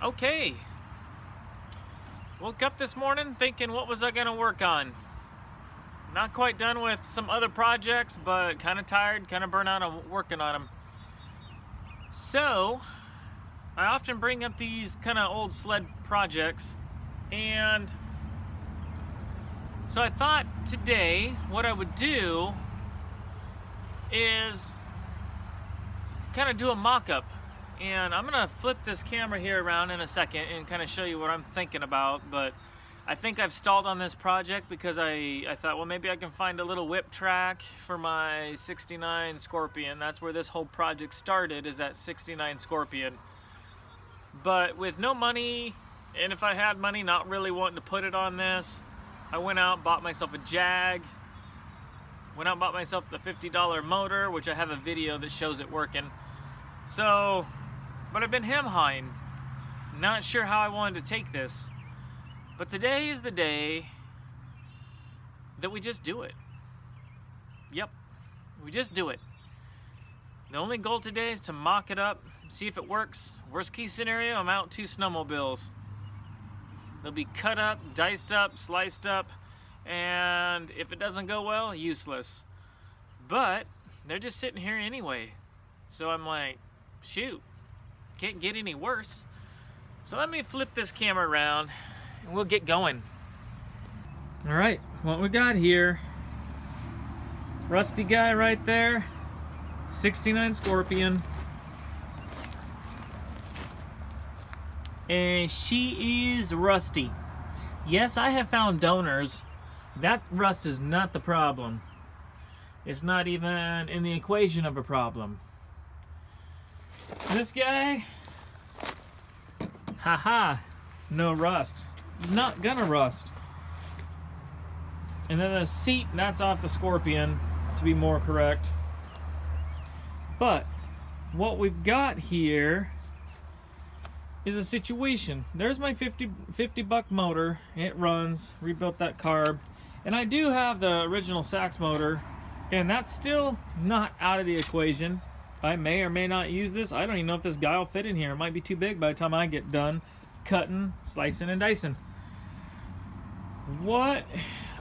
Okay. Woke up this morning thinking, what was I gonna work on? Not quite done with some other projects, but kind of tired, kind of burnt out on working on them. So, I often bring up these kind of old sled projects, and so I thought today what I would do is kind of do a mock-up. And I'm gonna flip this camera here around in a second and kind of show you what I'm thinking about, but I think I've stalled on this project because I thought, well, maybe I can find a little whip track for my 69 Scorpion. That's where this whole project started, is that 69 Scorpion. But with no money, and if I had money, not really wanting to put it on this, I went out, bought myself a Jag, went out and bought myself the $50 motor, which I have a video that shows it working. So, but I've been hem-hawing, not sure how I wanted to take this. But today is the day that we just do it. Yep, we just do it. The only goal today is to mock it up, see if it works. Worst case scenario, I'm out 2 snowmobiles. They'll be cut up, diced up, sliced up, and if it doesn't go well, useless. But they're just sitting here anyway. So I'm like, shoot, can't get any worse. So let me flip this camera around and we'll get going. All right, what we got here, rusty guy right there, 69 Scorpion. And she is rusty. Yes, I have found donors. That rust is not the problem. It's not even in the equation of a problem. This guy, haha, no rust. Not gonna rust. And then the seat, that's off the Scorpion, to be more correct. But what we've got here is a situation. There's my 50 buck motor. It runs, rebuilt that carb. And I do have the original Sachs motor, and that's still not out of the equation. I may or may not use this. I don't even know if this guy will fit in here. It might be too big by the time I get done cutting, slicing, and dicing. What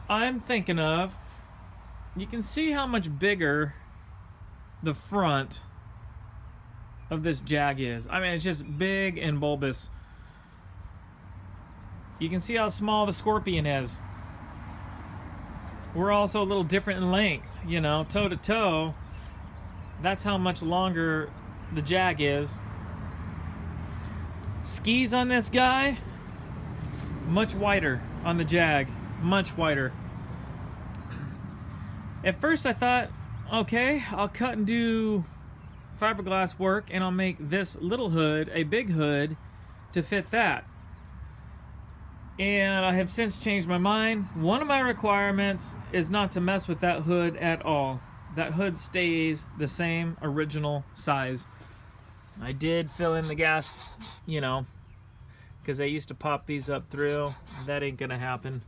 I'm thinking of, you can see how much bigger the front of this Jag is. I mean, it's just big and bulbous. You can see how small the Scorpion is. We're also a little different in length, you know, toe to toe. That's how much longer the Jag is. Skis on this guy, much wider on the Jag, much wider. At first I thought, okay, I'll cut and do fiberglass work and I'll make this little hood a big hood to fit that. And I have since changed my mind. One of my requirements is not to mess with that hood at all. That hood stays the same original size. I did fill in the gas, you know, because I used to pop these up through. That ain't gonna happen.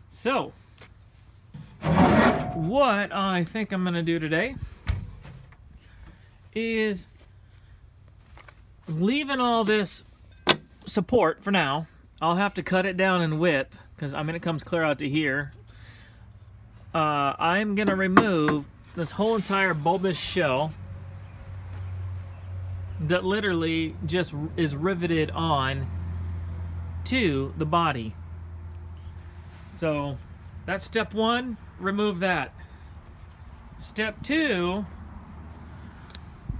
So, what I think I'm gonna do today is leaving all this support for now. I'll have to cut it down in width because I mean it comes clear out to here. I'm gonna remove this whole entire bulbous shell that literally just is riveted on to the body. So that's step one, remove that. Step two,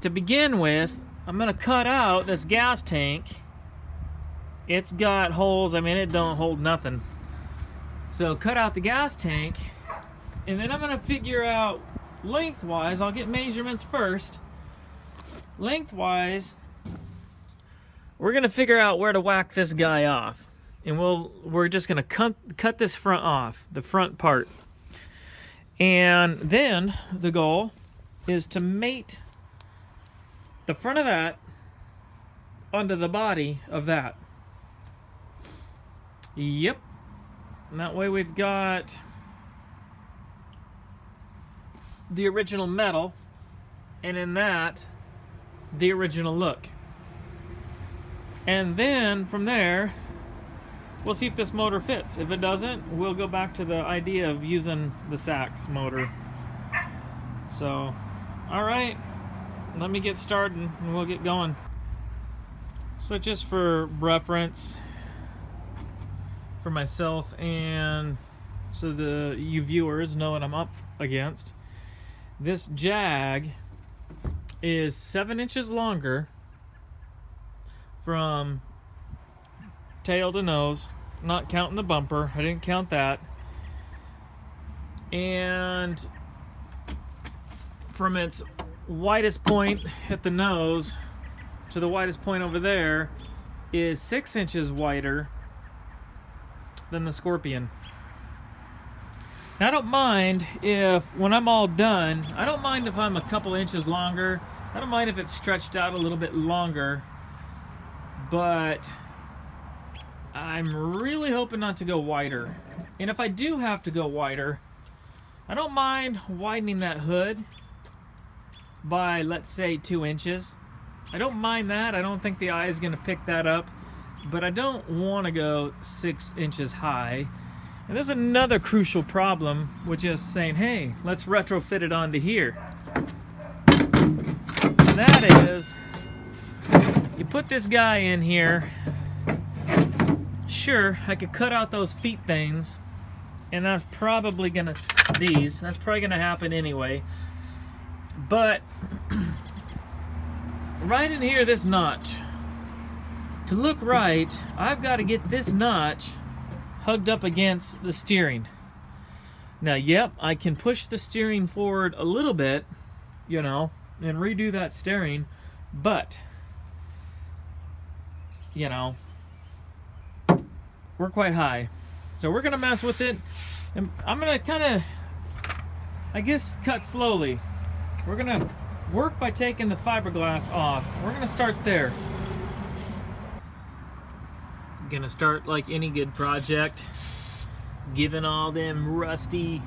to begin with, I'm gonna cut out this gas tank. It's got holes, I mean it don't hold nothing. So cut out the gas tank, and then I'm gonna figure out lengthwise, I'll get measurements first. Lengthwise, we're gonna figure out where to whack this guy off. And we're just gonna cut this front off, the front part. And then the goal is to mate the front of that onto the body of that. Yep. And that way we've got the original metal, and in that, the original look. And then from there, we'll see if this motor fits. If it doesn't, we'll go back to the idea of using the Sachs motor. So, all right, let me get started and we'll get going. So just for reference for myself, and so you viewers know what I'm up against, this Jag is 7 inches longer from tail to nose, not counting the bumper. I didn't count that. And from its widest point at the nose to the widest point over there is 6 inches wider than the Scorpion. Now, I don't mind if, when I'm all done, I don't mind if I'm a couple inches longer. I don't mind if it's stretched out a little bit longer, but I'm really hoping not to go wider. And if I do have to go wider, I don't mind widening that hood by, let's say, 2 inches. I don't mind that. I don't think the eye is going to pick that up, but I don't want to go 6 inches high. And there's another crucial problem, which is saying, hey, let's retrofit it onto here. And that is, you put this guy in here. Sure, I could cut out those feet things, and that's probably gonna, that's probably gonna happen anyway. But right in here, this notch, to look right, I've got to get this notch hugged up against the steering. Now, yep, I can push the steering forward a little bit, you know, and redo that steering, but, you know, we're quite high. So we're gonna mess with it, and I'm gonna kind of, I guess, cut slowly. We're gonna work by taking the fiberglass off. We're gonna start there. Gonna start like any good project, giving all them rusty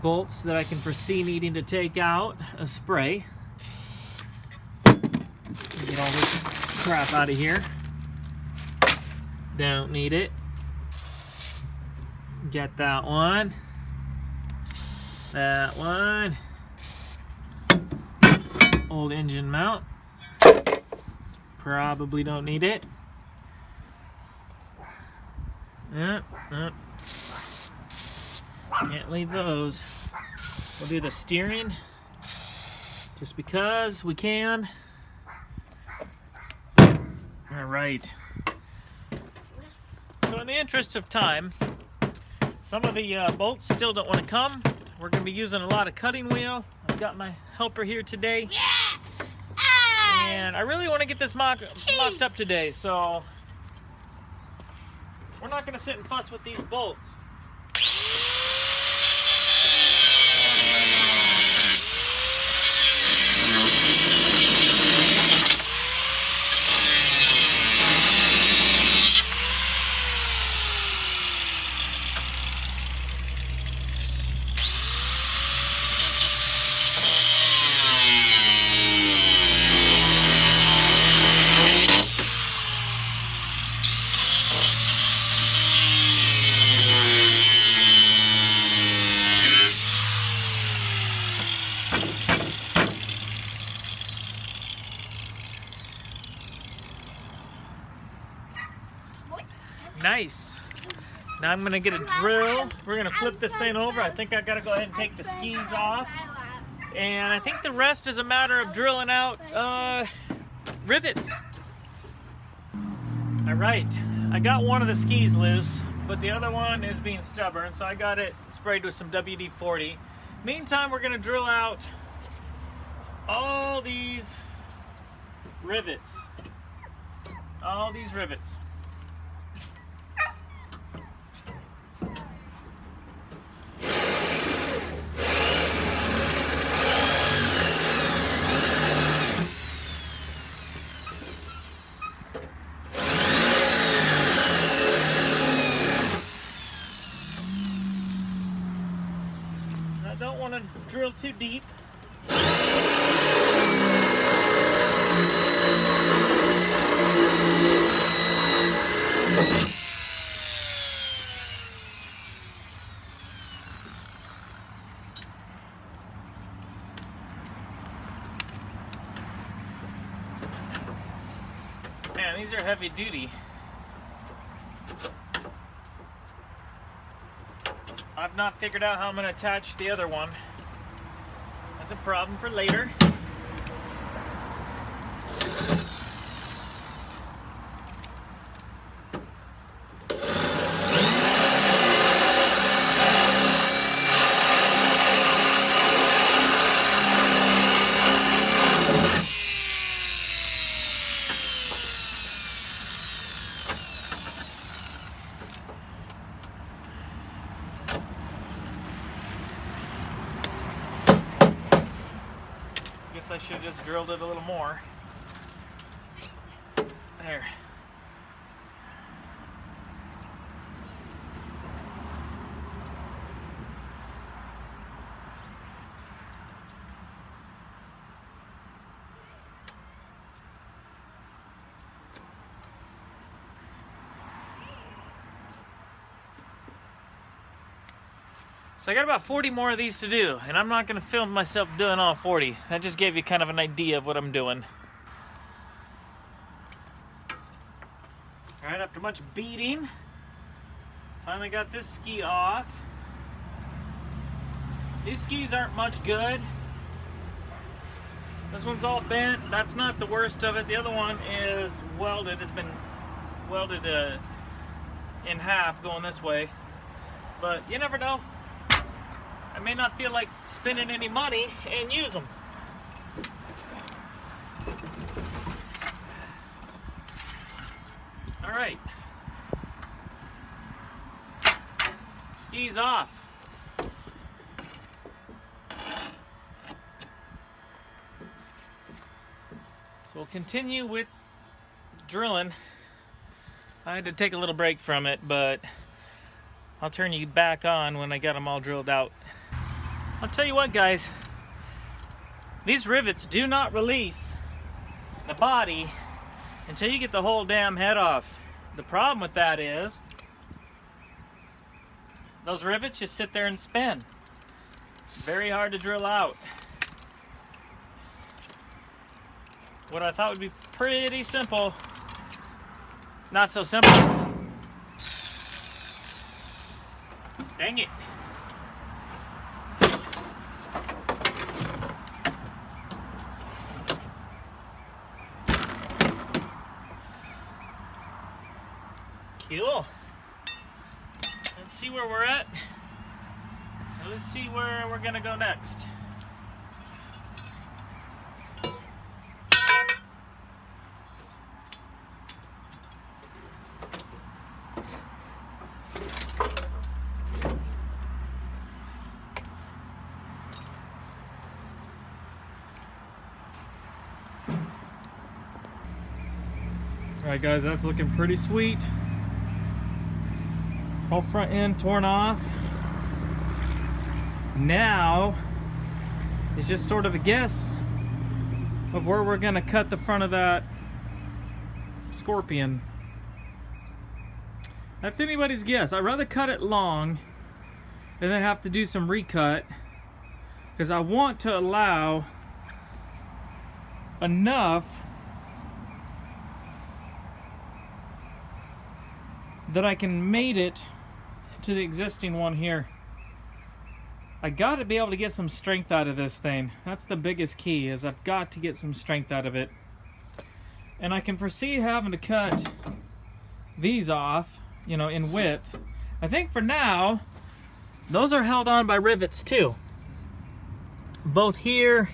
bolts that I can foresee needing to take out a spray. Get all this crap out of here. Don't need it. Get that one. That one. Old engine mount. Probably don't need it. Can't leave those. We'll do the steering just because we can. All right. So in the interest of time, some of the bolts still don't want to come. We're going to be using a lot of cutting wheel. I've got my helper here today. And I really want to get this mocked up today, so we're not going to sit and fuss with these bolts. Nice. Now I'm gonna get a drill. We're gonna flip this thing over. I think I gotta go ahead and take the skis off. And I think the rest is a matter of drilling out rivets. All right, I got one of the skis loose, but the other one is being stubborn, so I got it sprayed with some WD-40. Meantime, we're gonna drill out all these rivets. All these rivets. I don't want to drill too deep. Man, these are heavy duty. I've not figured out how I'm going to attach the other one. That's a problem for later. Guess I should have just drilled it a little more. There. So I got about 40 more of these to do, and I'm not going to film myself doing all 40. That just gave you kind of an idea of what I'm doing. Alright, after much beating, finally got this ski off. These skis aren't much good. This one's all bent. That's not the worst of it. The other one is welded. It's been welded in half going this way. But you never know. I may not feel like spending any money and use them. All right. Skis off. So we'll continue with drilling. I had to take a little break from it, but I'll turn you back on when I got them all drilled out. I'll tell you what, guys, these rivets do not release the body until you get the whole damn head off. The problem with that is those rivets just sit there and spin. Very hard to drill out. What I thought would be pretty simple, not so simple. Dang it. Cool. Let's see where we're at. And let's see where we're gonna go next. Alright guys, that's looking pretty sweet. Whole front end torn off. Now it's just sort of a guess of where we're gonna cut the front of that Scorpion. That's anybody's guess. I'd rather cut it long and then have to do some recut, because I want to allow enough that I can mate it to the existing one here. I got to be able to get some strength out of this thing. That's the biggest key, is I've got to get some strength out of it. And I can foresee having to cut these off, you know, in width. I think for now, those are held on by rivets too. Both here.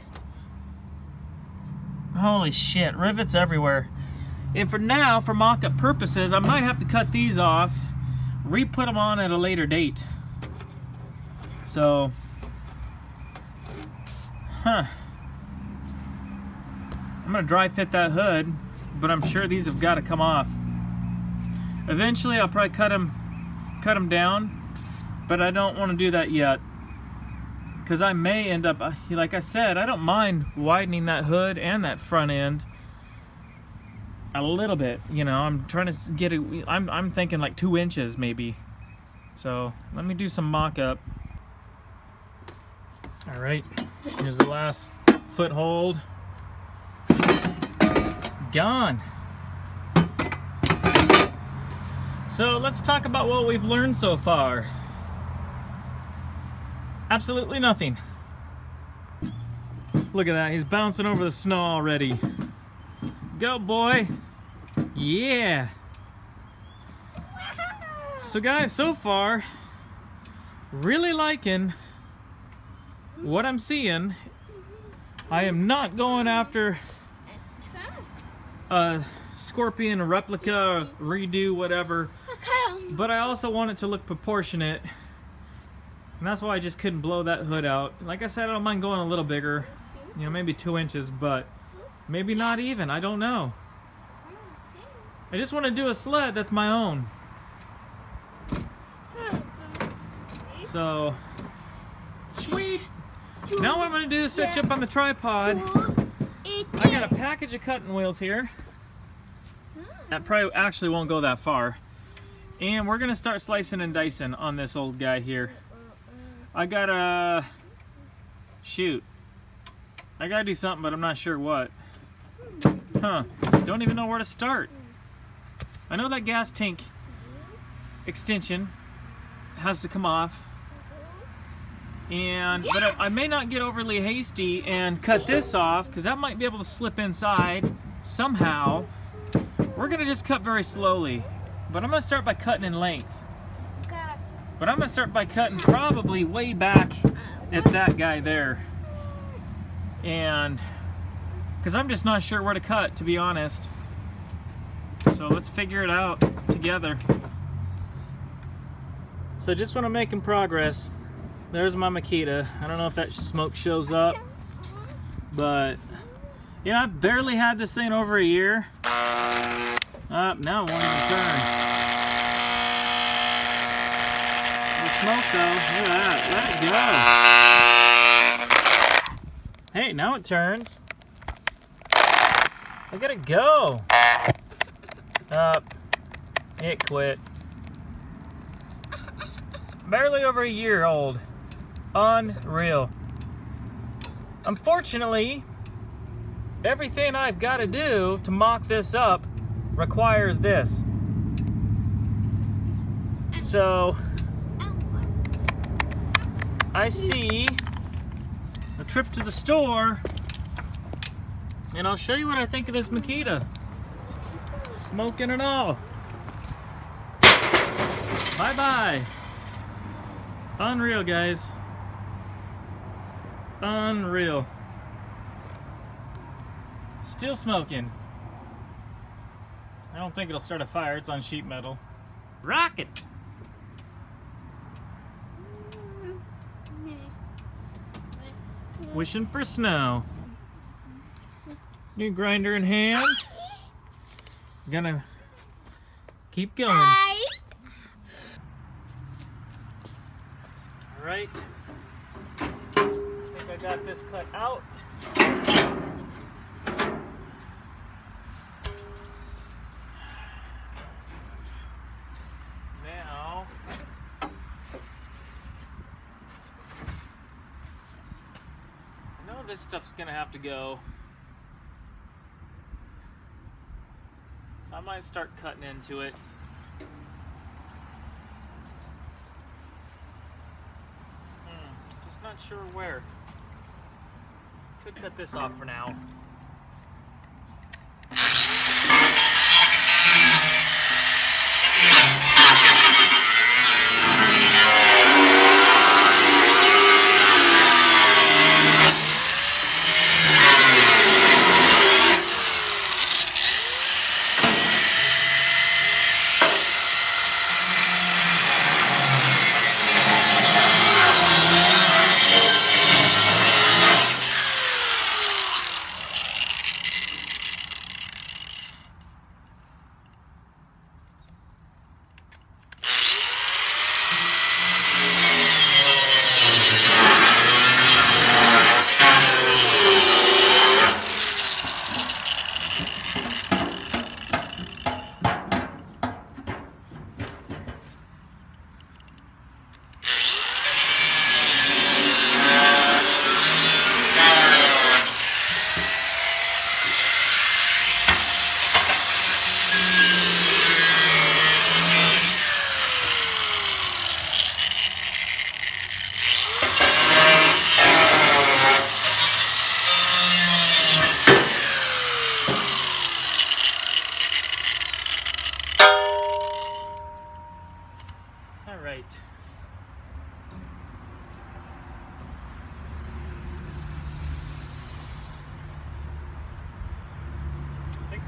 Holy shit, rivets everywhere. And for now, for mock-up purposes, I might have to cut these off, re-put them on at a later date. So, I'm gonna dry fit that hood, but I'm sure these have got to come off. Eventually, I'll probably cut them down, but I don't want to do that yet, because I may end up, like I said, I don't mind widening that hood and that front end a little bit. You know, I'm trying to get it. I'm thinking like 2 inches maybe. So let me do some mock-up. All right, here's the last foothold. Gone. So let's talk about what we've learned so far. Absolutely nothing. Look at that, he's bouncing over the snow already. Go, boy. Yeah. So guys, so far, really liking what I'm seeing. I am not going after a scorpion, a replica, redo, whatever. But I also want it to look proportionate. And that's why I just couldn't blow that hood out. Like I said, I don't mind going a little bigger. You know, maybe 2 inches, but maybe not even. I don't know. I just want to do a sled that's my own. So, sweet. Now what I'm going to do is set you up on the tripod. I got a package of cutting wheels here. That probably actually won't go that far. And we're going to start slicing and dicing on this old guy here. I gotta... shoot. I gotta do something, but I'm not sure what. Huh. Don't even know where to start. I know that gas tank extension has to come off. But I may not get overly hasty and cut this off, because that might be able to slip inside somehow. We're gonna just cut very slowly. But I'm gonna start by cutting in length. But I'm gonna start by cutting probably way back at that guy there. And because I'm just not sure where to cut, to be honest. So let's figure it out together. So just when I'm making progress, there's my Makita. I don't know if that smoke shows up, but yeah, I've barely had this thing over a year. Now it won't even turn. Smoke though, look at that, let it go. Hey, now it turns. Look at it go. It quit. Barely over a year old. Unreal. Unfortunately, everything I've got to do to mock this up requires this. So I see a trip to the store, and I'll show you what I think of this Makita. Smoking and all. Bye-bye. Unreal, guys. Unreal. Still smoking. I don't think it'll start a fire. It's on sheet metal. Rocket! Wishing for snow. New grinder in hand. Gonna keep going. Alright. I think I got this cut out. Now, I know this stuff's gonna have to go. So I might start cutting into it. Just not sure where. Could cut this off for now.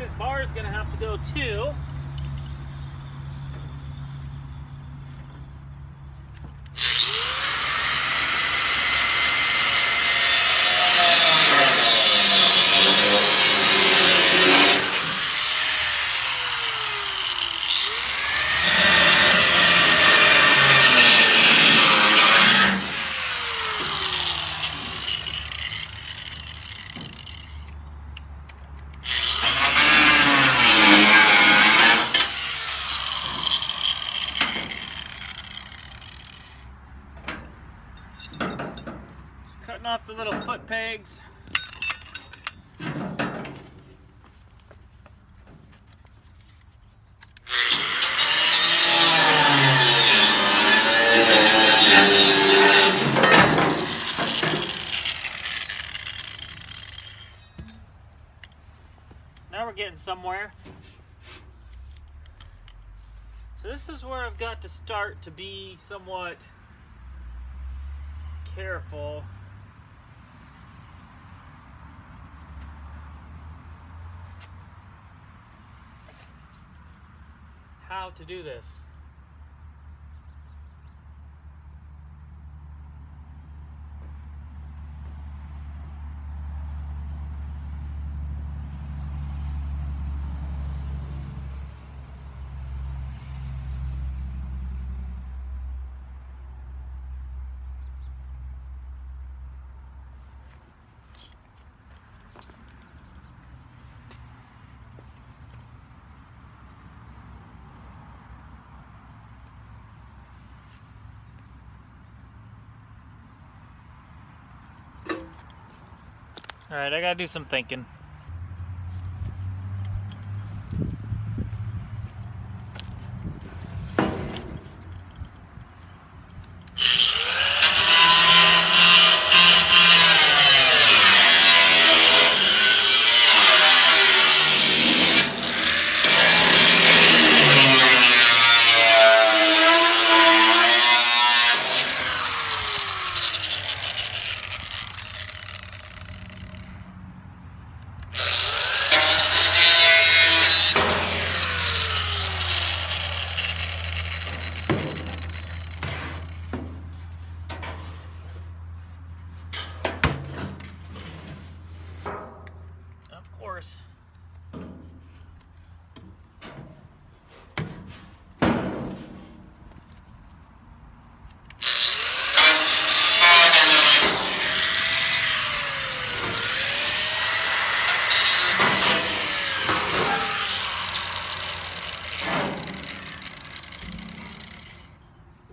this bar is going to have to go too. Cutting off the little foot pegs. Now we're getting somewhere. So this is where I've got to start to be somewhat careful. How to do this. All right, I gotta do some thinking.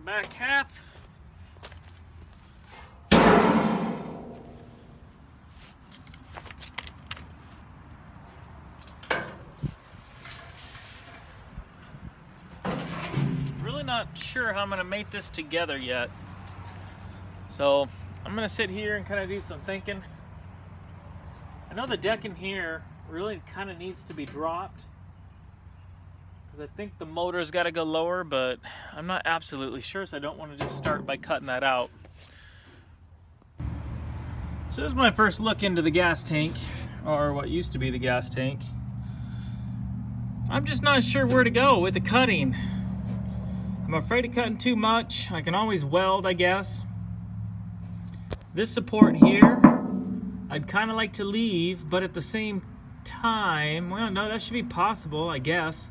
Back half. Really not sure how I'm gonna mate this together yet. So I'm gonna sit here and kind of do some thinking. I know the deck in here really kind of needs to be dropped, because I think the motor's got to go lower, but I'm not absolutely sure, so I don't want to just start by cutting that out. So this is my first look into the gas tank, or what used to be the gas tank. I'm just not sure where to go with the cutting. I'm afraid of cutting too much. I can always weld, I guess. This support here, I'd kind of like to leave, but at the same time, well, no, that should be possible, I guess.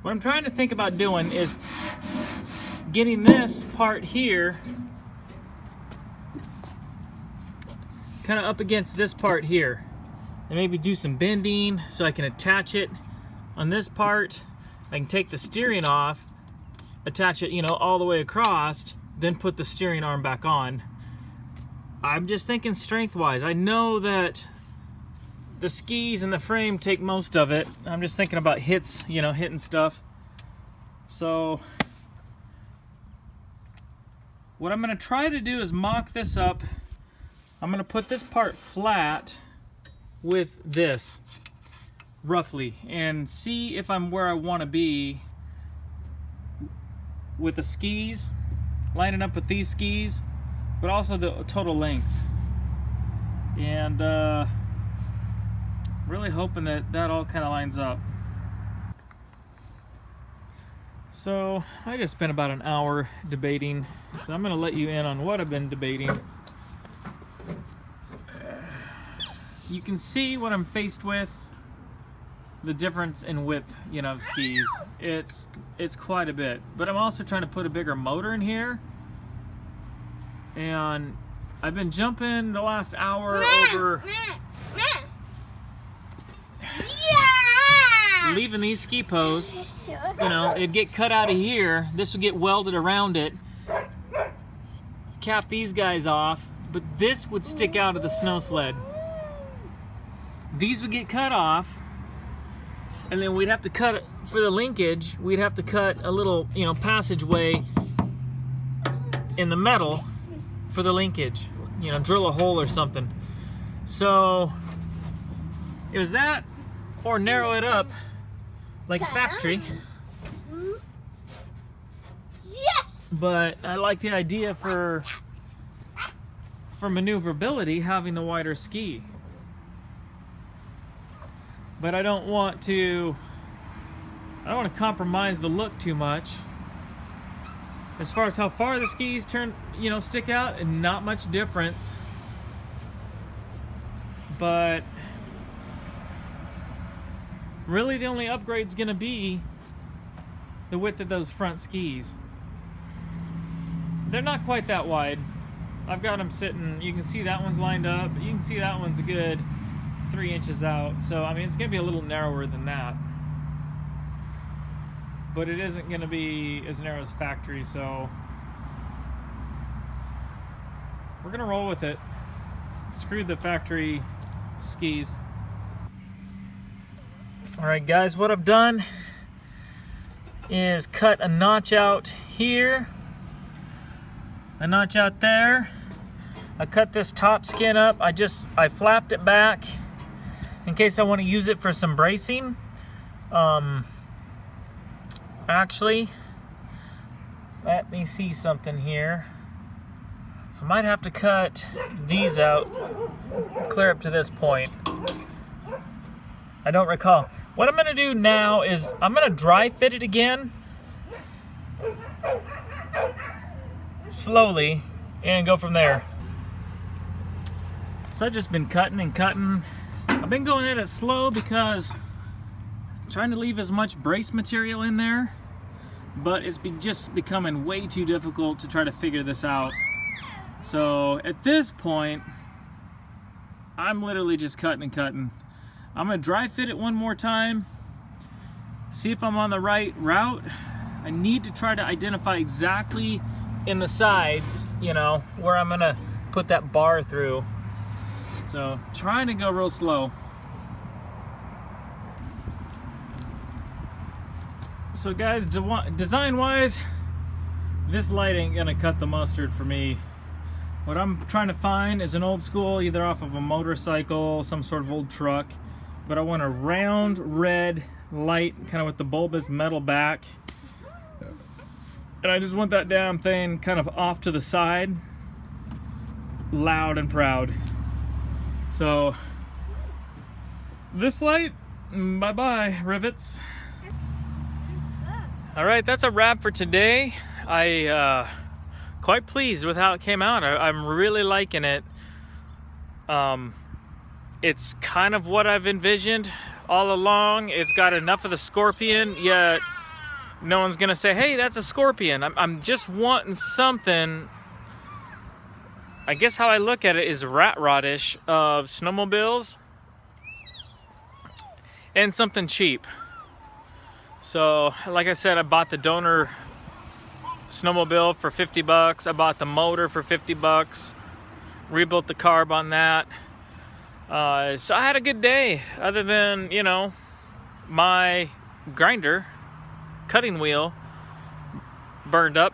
What I'm trying to think about doing is getting this part here kind of up against this part here, and maybe do some bending so I can attach it on this part. I can take the steering off, attach it, you know, all the way across, then put the steering arm back on. I'm just thinking strength-wise. I know that the skis and the frame take most of it. I'm just thinking about hits, you know, hitting stuff. So what I'm gonna try to do is mock this up. I'm gonna put this part flat with this, roughly, and see if I'm where I wanna be with the skis, lining up with these skis, but also the total length. And Really hoping that that all kind of lines up. So I just spent about an hour debating, so I'm going to let you in on what I've been debating. You can see what I'm faced with, the difference in width, you know, of skis. It's quite a bit, but I'm also trying to put a bigger motor in here, and I've been jumping the last hour over leaving these ski posts. You know, it'd get cut out of here, this would get welded around it, cap these guys off, but this would stick out of the snow sled. These would get cut off, and then we'd have to cut, for the linkage, we'd have to cut a little, you know, passageway in the metal for the linkage, you know, drill a hole or something. So it was that, or narrow it up like a factory. Yes. But I like the idea for maneuverability, having the wider ski. But I don't want to compromise the look too much. As far as how far the skis turn, you know, stick out, and not much difference. But really the only upgrade's gonna be the width of those front skis. They're not quite that wide. I've got them sitting, you can see that one's lined up, you can see that one's a good 3 inches out. So I mean, it's gonna be a little narrower than that, but it isn't gonna be as narrow as factory, so we're gonna roll with it. Screw the factory skis. All right guys, what I've done is cut a notch out here, a notch out there. I cut this top skin up. I flapped it back in case I want to use it for some bracing. Actually, let me see something here. I might have to cut these out, clear up to this point. I don't recall. What I'm gonna do now is I'm gonna dry fit it again, slowly, and go from there. So I've just been cutting and cutting. I've been going at it slow because I'm trying to leave as much brace material in there, but it's just becoming way too difficult to try to figure this out. So at this point, I'm literally just cutting and cutting. I'm gonna dry fit it one more time, see if I'm on the right route. I need to try to identify exactly in the sides, you know, where I'm gonna put that bar through. So trying to go real slow. So guys, design wise, this light ain't gonna cut the mustard for me. What I'm trying to find is an old school, either off of a motorcycle, some sort of old truck, but I want a round red light, kind of with the bulbous metal back. And I just want that damn thing kind of off to the side, loud and proud. So this light, bye-bye rivets. All right, that's a wrap for today. Quite pleased with how it came out. I'm really liking it. It's kind of what I've envisioned all along. It's got enough of the scorpion, yet no one's gonna say, hey, that's a scorpion. I'm just wanting something. I guess how I look at it is rat rodish of snowmobiles and something cheap. So like I said, I bought the donor snowmobile for 50 bucks. I bought the motor for 50 bucks, rebuilt the carb on that. So I had a good day, other than, you know, my grinder cutting wheel burned up.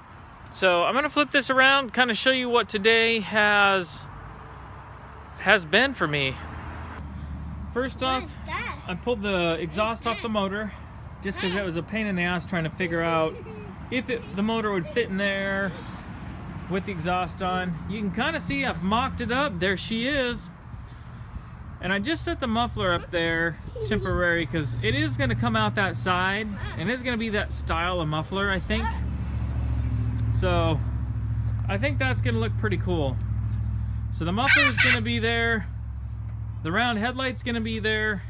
So I'm gonna flip this around, kind of show you what today has been for me. First off, I pulled the exhaust off the motor just because it was a pain in the ass trying to figure out if the motor would fit in there with the exhaust on. You can kind of see I've mocked it up. There she is. And I just set the muffler up there temporary because it is going to come out that side and it's going to be that style of muffler, I think. So I think that's going to look pretty cool. So the muffler is going to be there. The round headlight's going to be there.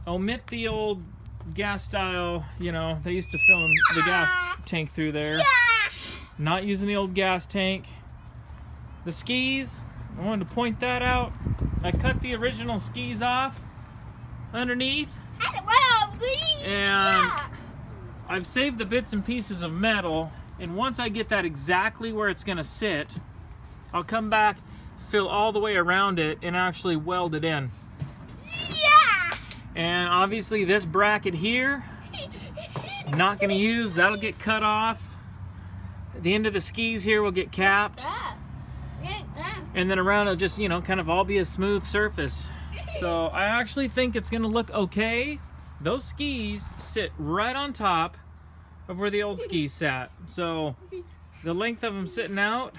Omit the old gas style, you know, they used to fill the gas tank through there. Not using the old gas tank. The skis, I wanted to point that out. I cut the original skis off underneath, and I've saved the bits and pieces of metal, and once I get that exactly where it's gonna sit, I'll come back, fill all the way around it, and actually weld it in. And obviously this bracket here, not gonna use, that'll get cut off. The end of the skis here will get capped. And then around it'll just, you know, kind of all be a smooth surface. So I actually think it's gonna look okay. Those skis sit right on top of where the old skis sat. So the length of them sitting out,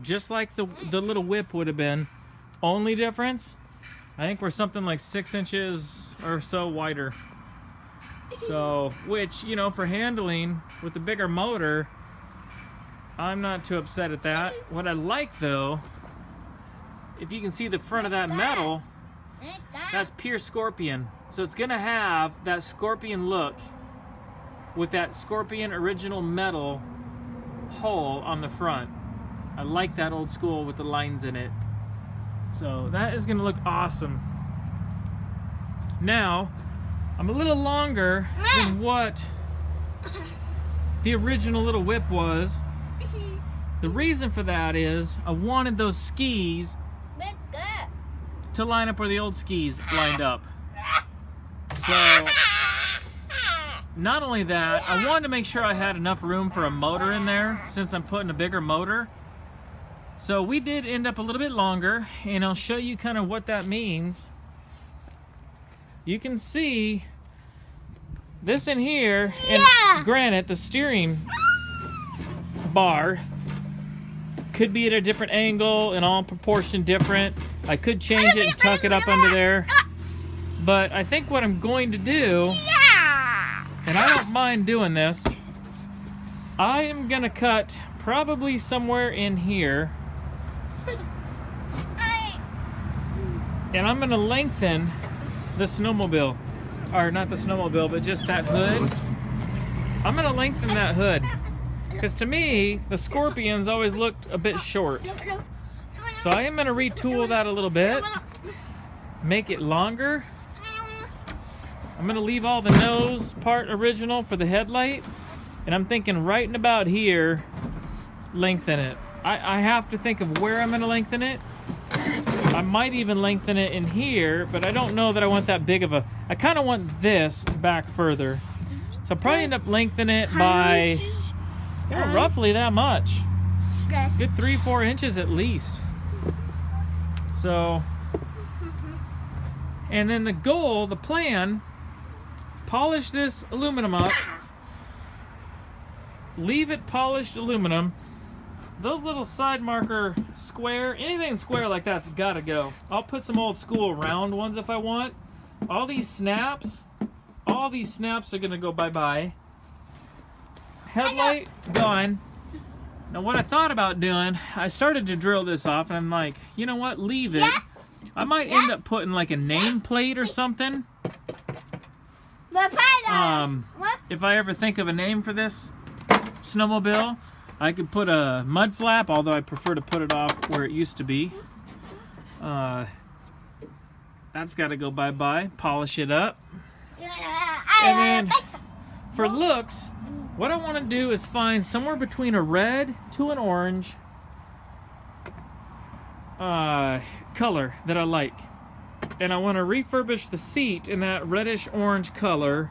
just like the little whip would have been. Only difference, I think we're something like 6 inches or so wider. So, which, you know, for handling with the bigger motor, I'm not too upset at that. What I like though, if you can see the front of that metal, that's pure Scorpion. So it's gonna have that Scorpion look with that Scorpion original metal hull on the front. I like that old school with the lines in it. So that is gonna look awesome. Now, I'm a little longer than what the original little whip was. The reason for that is I wanted those skis to line up where the old skis lined up. So, not only that, I wanted to make sure I had enough room for a motor in there since I'm putting a bigger motor. So we did end up a little bit longer, and I'll show you kind of what that means. You can see this in here, and granted, the steering bar could be at a different angle and all proportion different. I could change it and tuck it up under there. But I think what I'm going to do, and I don't mind doing this, I am going to cut probably somewhere in here. And I'm going to lengthen the snowmobile. Or not the snowmobile, but just that hood. I'm going to lengthen that hood. Because to me, the Scorpions always looked a bit short. So I am going to retool that a little bit. Make it longer. I'm going to leave all the nose part original for the headlight. And I'm thinking right in about here, lengthen it. I have to think of where I'm going to lengthen it. I might even lengthen it in here, but I don't know that I want that big of a... I kind of want this back further. So I'll probably end up lengthening it by... You know, roughly that much. Good 3-4 inches at least. So, and then the goal, the plan, polish this aluminum up, leave it polished aluminum. Those little side marker square, anything square like that's gotta go. I'll put some old school round ones if I want. All these snaps are gonna go bye-bye. Headlight gone. Now what I thought about doing, I started to drill this off and I'm like, you know what, leave it. I might end up putting like a nameplate or something. If I ever think of a name for this snowmobile, I could put a mud flap, although I prefer to put it off where it used to be. That's got to go bye-bye. Polish it up. And then for looks, what I want to do is find somewhere between a red to an orange color that I like. And I want to refurbish the seat in that reddish orange color,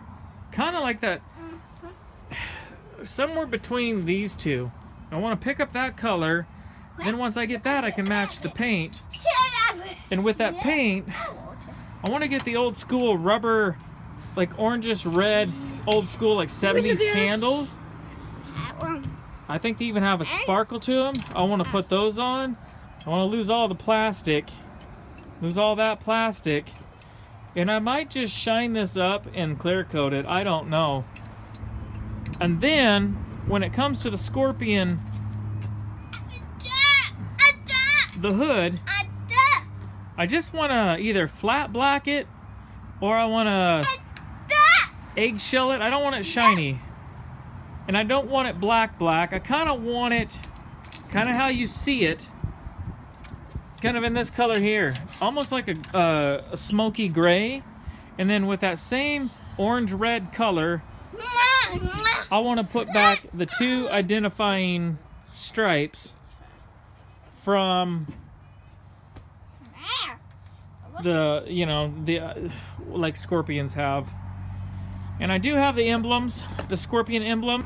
kind of like that, somewhere between these two. I want to pick up that color, then once I get that I can match the paint. And with that paint, I want to get the old school rubber, like orangish red, old school like 70s handles. I think they even have a sparkle to them. I want to put those on. I want to lose all the plastic lose all that plastic. And I might just shine this up and clear coat it. I don't know. And then, when it comes to the Scorpion, the hood, I just want to either flat black it or I want to eggshell it. I don't want it shiny. And I don't want it black. I kind of want it kind of how you see it. Kind of in this color here. Almost like a smoky gray. And then with that same orange-red color, I want to put back the two identifying stripes from the, you know, the like Scorpions have. And I do have the emblems, the Scorpion emblem.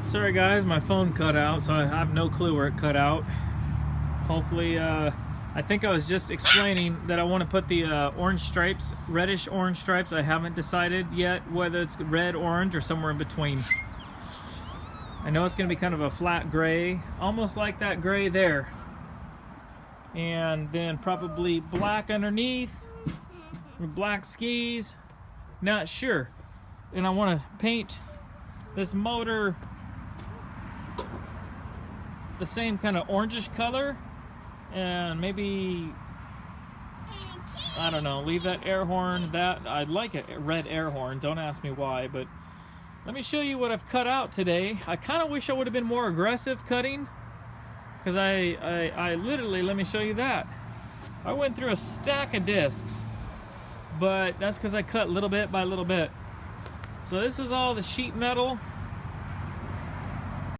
Sorry guys, my phone cut out, so I have no clue where it cut out. Hopefully, I think I was just explaining that I want to put the orange stripes, reddish orange stripes. I haven't decided yet whether it's red, orange, or somewhere in between. I know it's going to be kind of a flat gray, almost like that gray there. And then probably black underneath, or black skis, not sure. And I want to paint this motor the same kind of orangish color, and maybe, I don't know, leave that air horn. That I'd like a red air horn, don't ask me why, but let me show you what I've cut out today. I kind of wish I would have been more aggressive cutting, because I literally, let me show you that. I went through a stack of discs, but that's because I cut little bit by little bit. So this is all the sheet metal